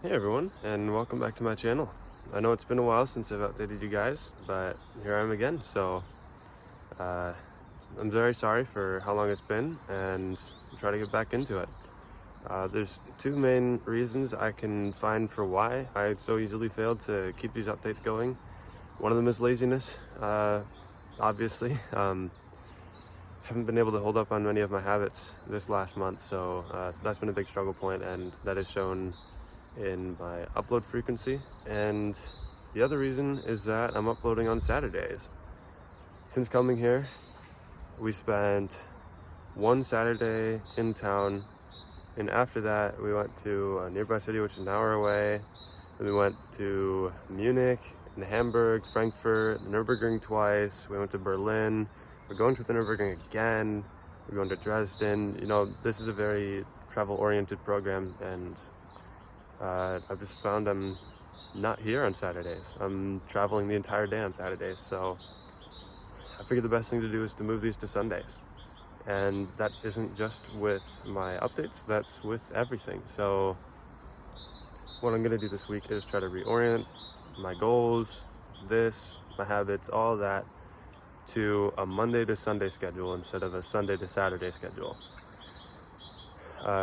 Hey everyone, and welcome back to my channel. I know it's been a while since I've updated you guys, but here I am again. So I'm very sorry for how long it's been, and I'm trying to get back into it. There's two main reasons I can find for why I so easily failed to keep these updates going. One of them is laziness, obviously. Haven't been able to hold up on many of my habits this last month, so that's been a big struggle point, and that is shown in my upload frequency. And the other reason is that I'm uploading on Saturdays. Since coming here, we spent one Saturday in town, and after that we went to a nearby city which is an hour away. Then we went to Munich and Hamburg, Frankfurt, the Nürburgring twice. We went to Berlin. We're going to the Nürburgring again. We're going to Dresden. You know, this is a very travel-oriented program, and I've just found I'm not here on Saturdays. I'm traveling the entire day on Saturdays, so I figured the best thing to do is to move these to Sundays. And that isn't just with my updates, that's with everything. So what I'm gonna do this week is try to reorient my goals, my habits, all that to a Monday to Sunday schedule instead of a Sunday to Saturday schedule.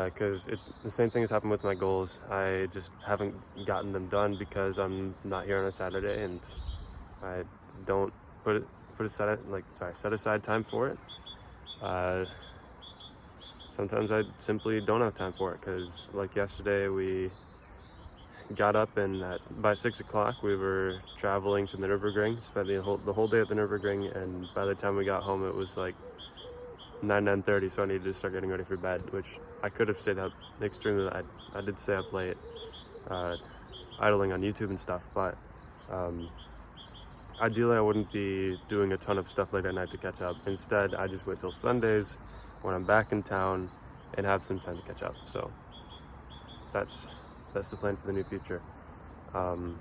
Because the same thing has happened with my goals. I just haven't gotten them done because I'm not here on a Saturday, and I don't set aside time for it. Sometimes I simply don't have time for it, because like yesterday we got up and by 6 o'clock we were traveling to the Nürburgring, spent the whole day at the Nürburgring, and by the time we got home it was like 9:30, so I needed to start getting ready for bed, which I could have stayed up extremely late. I did stay up late, idling on YouTube and stuff, but ideally I wouldn't be doing a ton of stuff late at night to catch up. Instead, I just wait till Sundays when I'm back in town and have some time to catch up. So that's the plan for the new future. You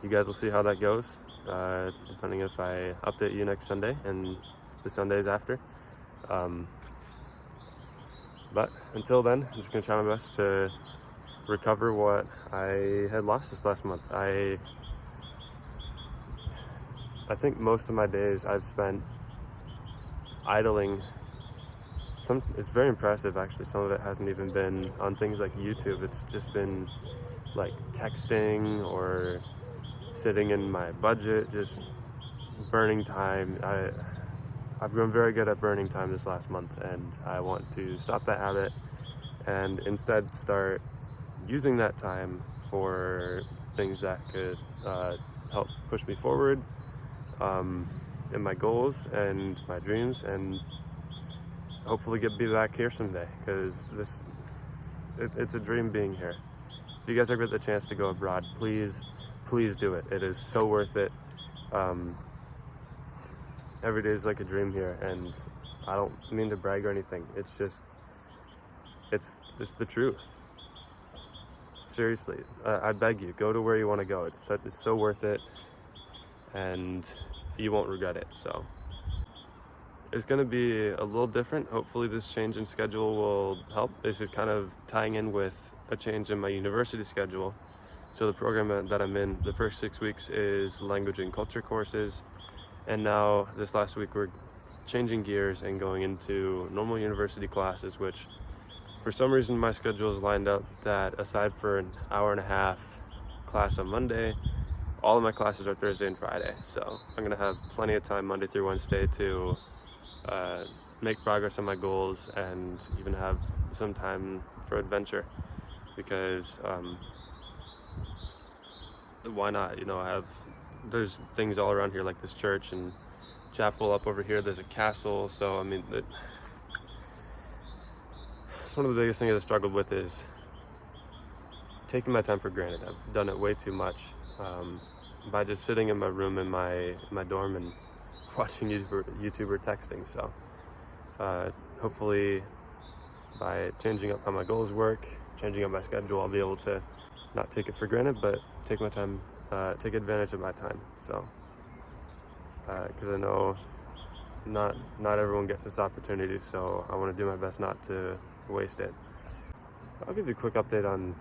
guys will see how that goes, depending if I update you next Sunday and the Sundays after. But until then, I'm just gonna try my best to recover what I had lost this last month. I think most of my days I've spent idling. It's very impressive, actually. Some of it hasn't even been on things like YouTube. It's just been like texting or sitting in my budget, just burning time. I've grown very good at burning time this last month, and I want to stop that habit and instead start using that time for things that could help push me forward in my goals and my dreams, and hopefully be back here someday, because it's a dream being here. If you guys ever get the chance to go abroad, please do it. It is so worth it. Every day is like a dream here, and I don't mean to brag or anything. It's just, it's the truth. Seriously, I beg you, go to where you want to go. It's so worth it, and you won't regret it. So it's going to be a little different. Hopefully this change in schedule will help. This is kind of tying in with a change in my university schedule. So the program that I'm in, the first 6 weeks is language and culture courses. And now this last week we're changing gears and going into normal university classes, which for some reason my schedule is lined up that aside for an hour and a half class on Monday, all of my classes are Thursday and Friday. So I'm gonna have plenty of time Monday through Wednesday to make progress on my goals and even have some time for adventure, because why not? You know, there's things all around here like this church and chapel. Up over here there's a castle. So I mean, it's one of the biggest things I struggled with is taking my time for granted. I've done it way too much by just sitting in my room in my dorm and watching YouTube or texting. So hopefully by changing up how my goals work, changing up my schedule, I'll be able to not take it for granted, but take my time, take advantage of my time. So because I know not everyone gets this opportunity, so I want to do my best not to waste it. I'll give you a quick update on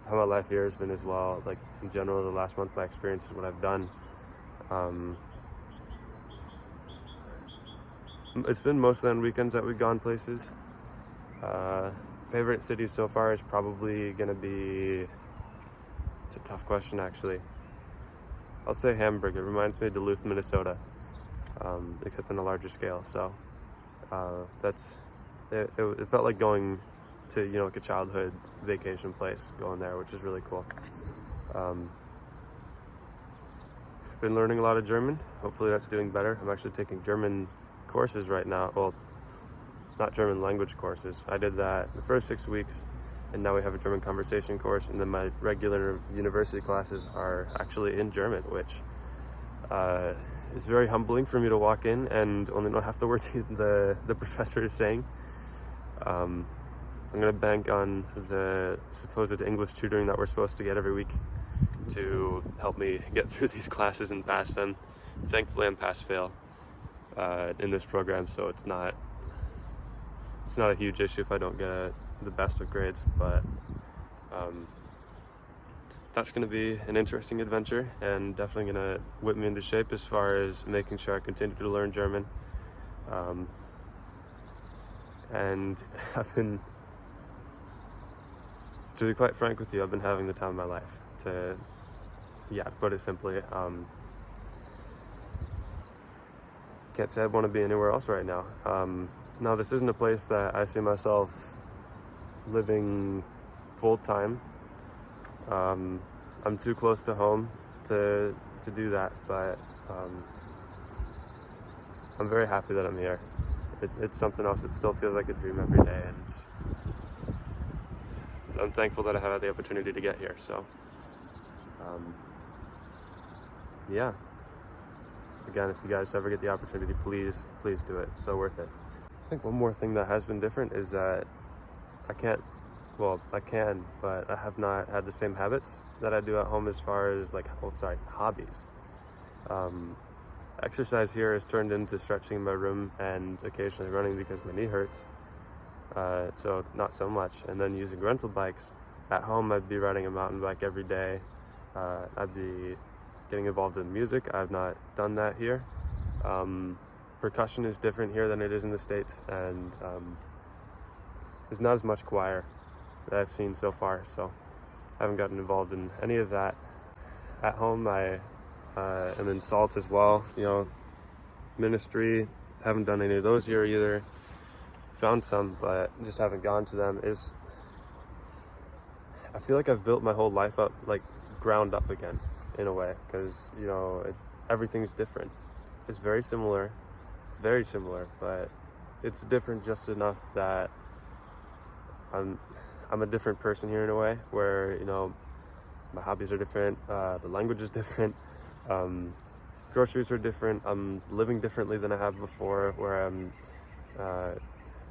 how my life here has been as well. Like in general, the last month, my experience is what I've done. It's been mostly on weekends that we've gone places. Favorite city so far is probably gonna be, it's a tough question actually. I'll say Hamburg. It reminds me of Duluth, Minnesota, except on a larger scale. So it felt like going to, like a childhood vacation place, going there, which is really cool. Been learning a lot of German. Hopefully that's doing better. I'm actually taking German courses right now. Well, not German language courses. I did that the first 6 weeks, and now we have a German conversation course, and then my regular university classes are actually in German, which is very humbling for me to walk in and only know half the words the professor is saying. I'm gonna bank on the supposed English tutoring that we're supposed to get every week to help me get through these classes and pass them. Thankfully, I'm pass-fail in this program, so it's not a huge issue if I don't get the best of grades, but that's going to be an interesting adventure and definitely going to whip me into shape as far as making sure I continue to learn German. And to be quite frank with you, I've been having the time of my life, to put it simply. Can't say I want to be anywhere else right now. Now, this isn't a place that I see myself living full-time. I'm too close to home to do that, but I'm very happy that I'm here. It's something else that still feels like a dream every day, and I'm thankful that I have had the opportunity to get here. So, yeah. Again, if you guys ever get the opportunity, please do it. It's so worth it. I think one more thing that has been different is that I can, but I have not had the same habits that I do at home as far as hobbies. Exercise here has turned into stretching in my room and occasionally running because my knee hurts. So not so much. And then using rental bikes. At home, I'd be riding a mountain bike every day. I'd be getting involved in music. I've not done that here. Percussion is different here than it is in the States, and there's not as much choir that I've seen so far, so I haven't gotten involved in any of that. At home, I am in salt as well, ministry. Haven't done any of those here either. Found some, but just haven't gone to them. I feel like I've built my whole life up, like ground up again, in a way, because everything's different. It's very similar, but it's different just enough that I'm a different person here in a way, where my hobbies are different, the language is different, groceries are different. I'm living differently than I have before, where I'm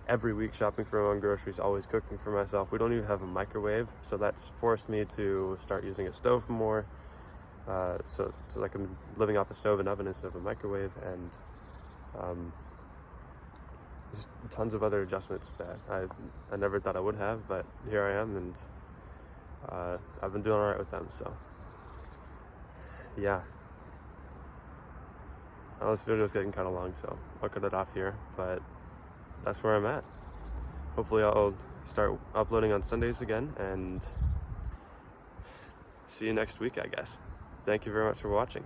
every week shopping for my own groceries, always cooking for myself. We don't even have a microwave, so that's forced me to start using a stove more. So like I'm living off a stove and oven instead of a microwave, and there's tons of other adjustments that I never thought I would have, but here I am, and I've been doing all right with them. So yeah, now this video is getting kind of long, so I'll cut it off here, but that's where I'm at. Hopefully I'll start uploading on Sundays again, and see you next week, I guess. Thank you very much for watching.